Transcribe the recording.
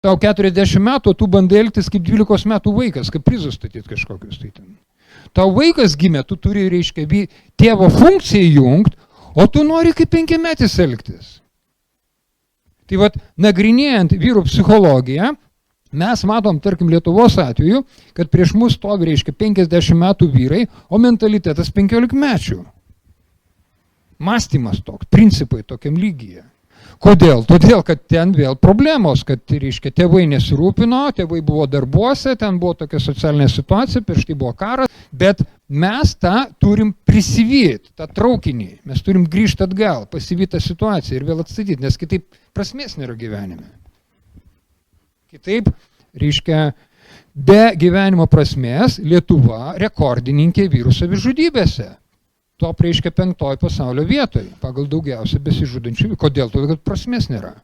Tau 40 metų, tu bandai elgtis kaip 12 metų vaikas, kaip prizus statyti kažkokius tai ten. Tau vaikas gimė, tu turi, reiškia, tėvo funkciją įjungti, o tu nori kaip 5-metis elgtis. Tai vat, nagrinėjant vyrų psichologiją, mes matom, tarkim, Lietuvos atveju, kad prieš mus stovi, reiškia, 50 metų vyrai, o mentalitetas 15 mečių. Mąstymas toks, principai tokiam lygyje. Kodėl? Todėl, kad ten vėl problemos, kad, reiškia, tėvai nesirūpino, tėvai buvo darbuose, ten buvo tokia socialinė situacija, prieš tai buvo karas, bet mes tą turim prisivyti, tą traukinį, mes turim grįžti atgal, pasivyti tą situaciją ir vėl atstatyti, nes kitaip prasmės nėra gyvenime. Kitaip, reiškia, be gyvenimo prasmės Lietuva rekordininkė vyrų savižudybėse. Top reiškia 5 pasaulio vietoje, pagal daugiausia besižudančių. Kodėl? Todėl, kad prasmės nėra.